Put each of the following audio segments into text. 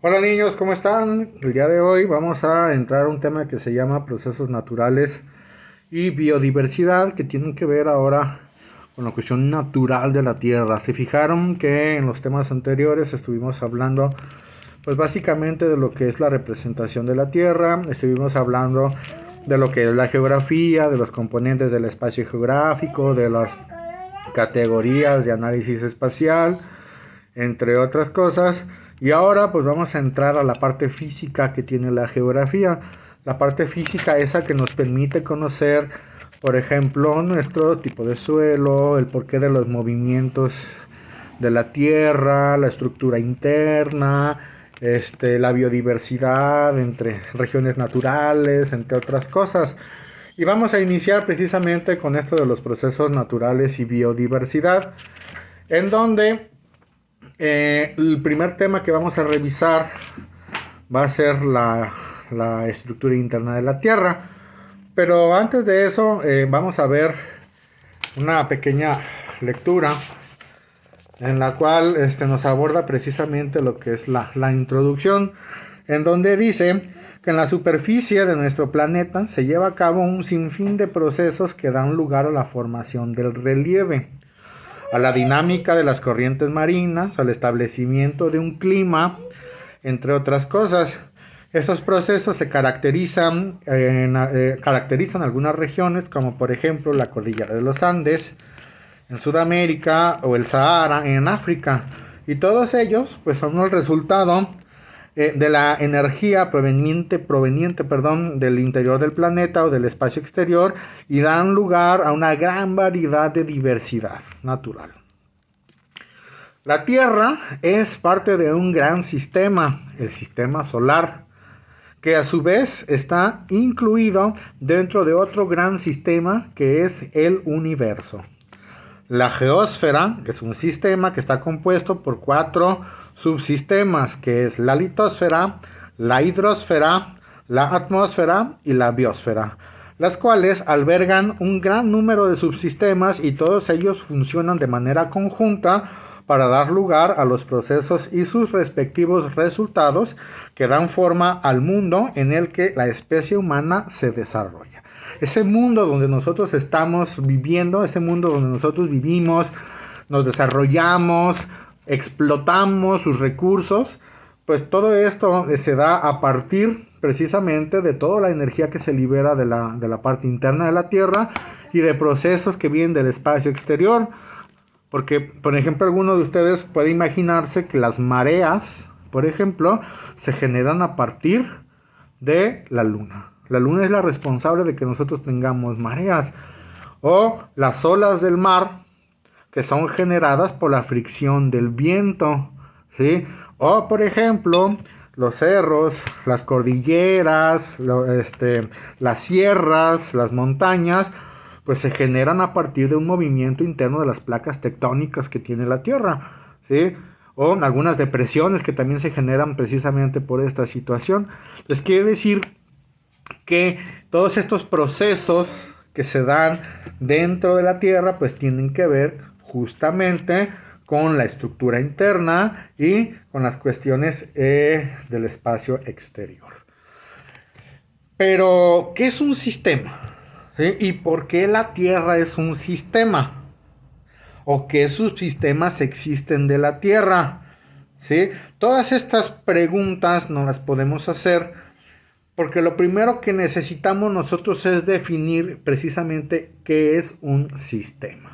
Hola niños, ¿cómo están? El día de hoy vamos a entrar a un tema que se llama procesos naturales y biodiversidad, que tienen que ver ahora con la cuestión natural de la Tierra. Se fijaron que en los temas anteriores estuvimos hablando, pues básicamente de lo que es la representación de la Tierra, estuvimos hablando de lo que es la geografía, de los componentes del espacio geográfico, de las categorías de análisis espacial, entre otras cosas. Y ahora pues vamos a entrar a la parte física que tiene la geografía. La parte física esa que nos permite conocer, por ejemplo, nuestro tipo de suelo, el porqué de los movimientos de la tierra, la estructura interna, la biodiversidad entre regiones naturales, entre otras cosas. Y vamos a iniciar precisamente con esto de los procesos naturales y biodiversidad, en donde el primer tema que vamos a revisar va a ser la estructura interna de la Tierra. Pero antes de eso, vamos a ver una pequeña lectura en la cual nos aborda precisamente lo que es la introducción, en donde dice que en la superficie de nuestro planeta se lleva a cabo un sinfín de procesos que dan lugar a la formación del relieve, a la dinámica de las corrientes marinas, al establecimiento de un clima, entre otras cosas. Estos procesos se caracterizan algunas regiones, como por ejemplo la cordillera de los Andes en Sudamérica o el Sahara en África, y todos ellos pues son el resultado de la energía proveniente del interior del planeta o del espacio exterior, y dan lugar a una gran variedad de diversidad natural. La Tierra es parte de un gran sistema, el sistema solar, que a su vez está incluido dentro de otro gran sistema que es el universo. La geósfera, que es un sistema que está compuesto por 4 subsistemas, que es la litosfera, la hidrosfera, la atmósfera y la biosfera, las cuales albergan un gran número de subsistemas, y todos ellos funcionan de manera conjunta para dar lugar a los procesos y sus respectivos resultados que dan forma al mundo en el que la especie humana se desarrolla. Ese mundo donde nosotros estamos viviendo, ese mundo donde nosotros vivimos, nos desarrollamos, explotamos sus recursos, pues todo esto se da a partir precisamente de toda la energía que se libera de la parte interna de la Tierra y de procesos que vienen del espacio exterior. Porque, por ejemplo, alguno de ustedes puede imaginarse que las mareas, por ejemplo, se generan a partir de la luna. La luna es la responsable de que nosotros tengamos mareas. O las olas del mar, que son generadas por la fricción del viento, ¿sí? O, por ejemplo, los cerros, las cordilleras, las sierras, las montañas, pues se generan a partir de un movimiento interno de las placas tectónicas que tiene la Tierra, ¿sí? O algunas depresiones que también se generan precisamente por esta situación. Entonces quiere decir que todos estos procesos que se dan dentro de la Tierra pues tienen que ver justamente con la estructura interna y con las cuestiones del espacio exterior. Pero, ¿qué es un sistema? ¿Sí? ¿Y por qué la Tierra es un sistema? ¿O qué subsistemas existen de la Tierra? ¿Sí? Todas estas preguntas nos las podemos hacer porque lo primero que necesitamos nosotros es definir precisamente qué es un sistema.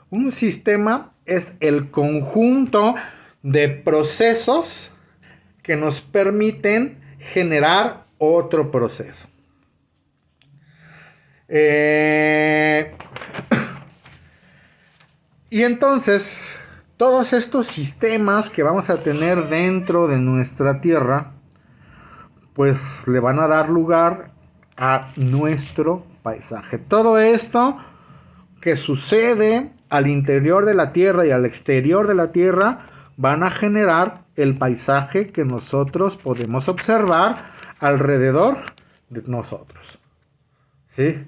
Un sistema es el conjunto de procesos que nos permiten generar otro proceso. Y entonces, todos estos sistemas que vamos a tener dentro de nuestra Tierra, pues le van a dar lugar a nuestro paisaje. Todo esto que sucede al interior de la Tierra y al exterior de la Tierra van a generar el paisaje que nosotros podemos observar alrededor de nosotros, ¿sí?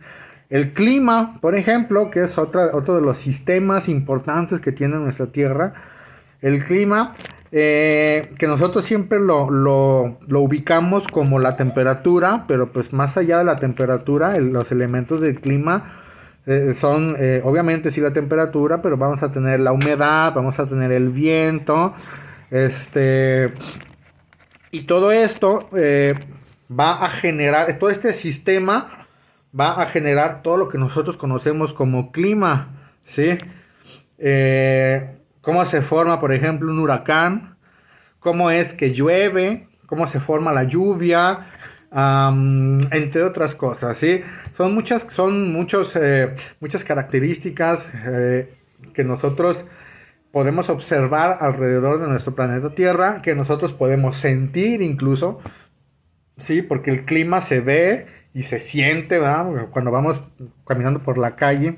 El clima, por ejemplo, que es otro de los sistemas importantes que tiene nuestra Tierra, el clima que nosotros siempre lo ubicamos como la temperatura, pero pues más allá de la temperatura, los elementos del clima son obviamente sí la temperatura, pero vamos a tener la humedad, vamos a tener el viento, este, y todo esto va a generar, todo este sistema va a generar todo lo que nosotros conocemos como clima, ¿sí? Cómo se forma, por ejemplo, un huracán, cómo es que llueve, cómo se forma la lluvia, entre otras cosas, ¿sí? Muchas características que nosotros podemos observar alrededor de nuestro planeta Tierra, que nosotros podemos sentir incluso, ¿sí? Porque el clima se ve y se siente, ¿verdad? Cuando vamos caminando por la calle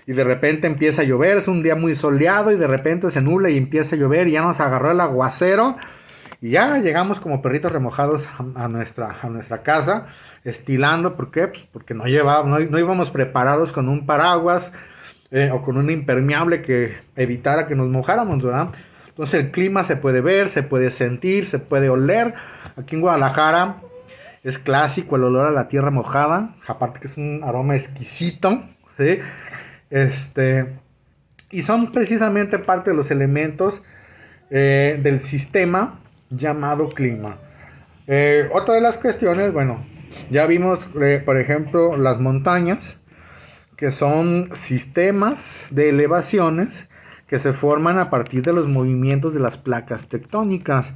y de repente empieza a llover, es un día muy soleado y de repente se nubla y empieza a llover y ya nos agarró el aguacero y ya llegamos como perritos remojados a nuestra casa, estilando. ¿Por qué? Pues porque no íbamos preparados con un paraguas o con un impermeable que evitara que nos mojáramos, ¿verdad? Entonces el clima se puede ver, se puede sentir, se puede oler. Aquí en Guadalajara es clásico el olor a la tierra mojada, aparte que es un aroma exquisito, ¿sí? Y son precisamente parte de los elementos del sistema llamado clima. Otra de las cuestiones, bueno, ya vimos, por ejemplo, las montañas, que son sistemas de elevaciones que se forman a partir de los movimientos de las placas tectónicas.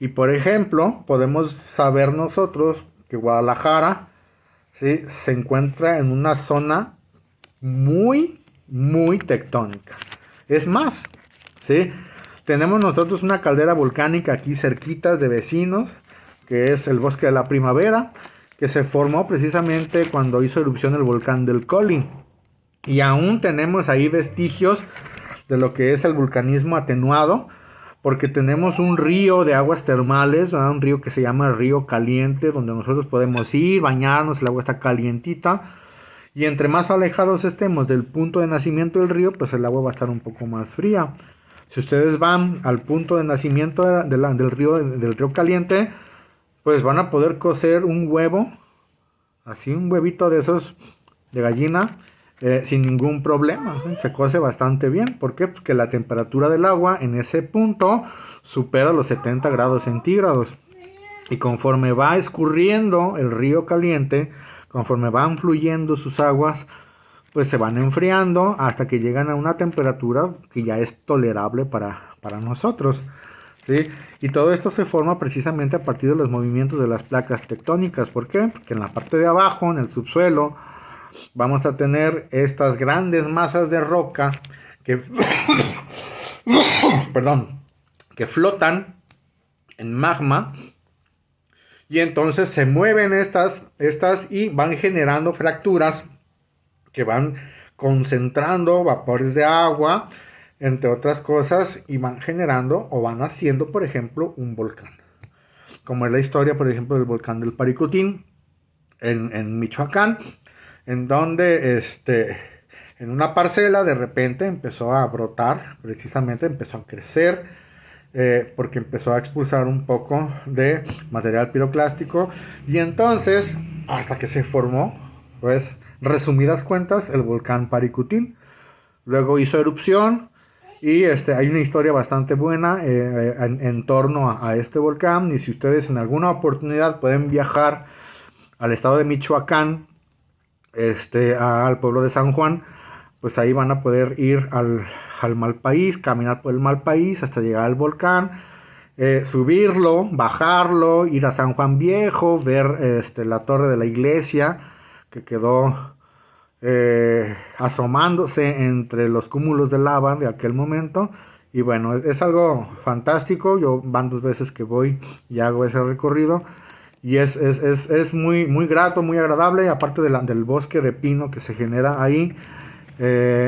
Y por ejemplo, podemos saber nosotros que Guadalajara, ¿sí?, se encuentra en una zona muy, muy tectónica. Es más, ¿sí?, tenemos nosotros una caldera volcánica aquí cerquitas de vecinos, que es el Bosque de la Primavera, que se formó precisamente cuando hizo erupción el volcán del Colli. Y aún tenemos ahí vestigios de lo que es el vulcanismo atenuado, porque tenemos un río de aguas termales, ¿verdad? Un río que se llama Río Caliente, donde nosotros podemos ir, bañarnos, el agua está calientita. Y entre más alejados estemos del punto de nacimiento del río, pues el agua va a estar un poco más fría. Si ustedes van al punto de nacimiento del río Caliente, pues van a poder cocer un huevo, así un huevito de esos de gallina, sin ningún problema. Se cose bastante bien. ¿Por qué? Porque la temperatura del agua en ese punto supera los 70 grados centígrados. Y conforme va escurriendo el río Caliente, conforme van fluyendo sus aguas, pues se van enfriando hasta que llegan a una temperatura que ya es tolerable para nosotros, ¿sí? Y todo esto se forma precisamente a partir de los movimientos de las placas tectónicas. ¿Por qué? Porque en la parte de abajo, en el subsuelo, vamos a tener estas grandes masas de roca que, perdón, que flotan en magma. Y entonces se mueven estas y van generando fracturas que van concentrando vapores de agua, entre otras cosas, y van generando o van haciendo, por ejemplo, un volcán. Como es la historia, por ejemplo, del volcán del Paricutín en Michoacán, en donde en una parcela de repente empezó a brotar, precisamente empezó a crecer, porque empezó a expulsar un poco de material piroclástico, y entonces, hasta que se formó, pues, resumidas cuentas, el volcán Paricutín. Luego hizo erupción y hay una historia bastante buena en torno a este volcán. Y si ustedes en alguna oportunidad pueden viajar al estado de Michoacán, al pueblo de San Juan, pues ahí van a poder ir al Malpaís, caminar por el Malpaís hasta llegar al volcán, subirlo, bajarlo, ir a San Juan Viejo, ver la torre de la iglesia que quedó asomándose entre los cúmulos de lava de aquel momento. Y bueno, es algo fantástico. Yo van 2 veces que voy y hago ese recorrido, y es muy, muy grato, muy agradable. Aparte del bosque de pino que se genera ahí,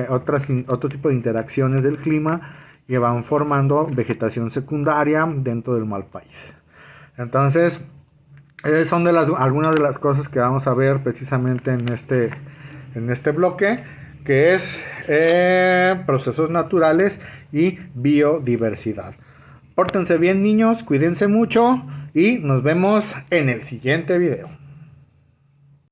otro tipo de interacciones del clima que van formando vegetación secundaria dentro del Malpaís. Entonces, son algunas de las cosas que vamos a ver precisamente en este bloque, que es procesos naturales y biodiversidad. Pórtense bien, niños, cuídense mucho y nos vemos en el siguiente video.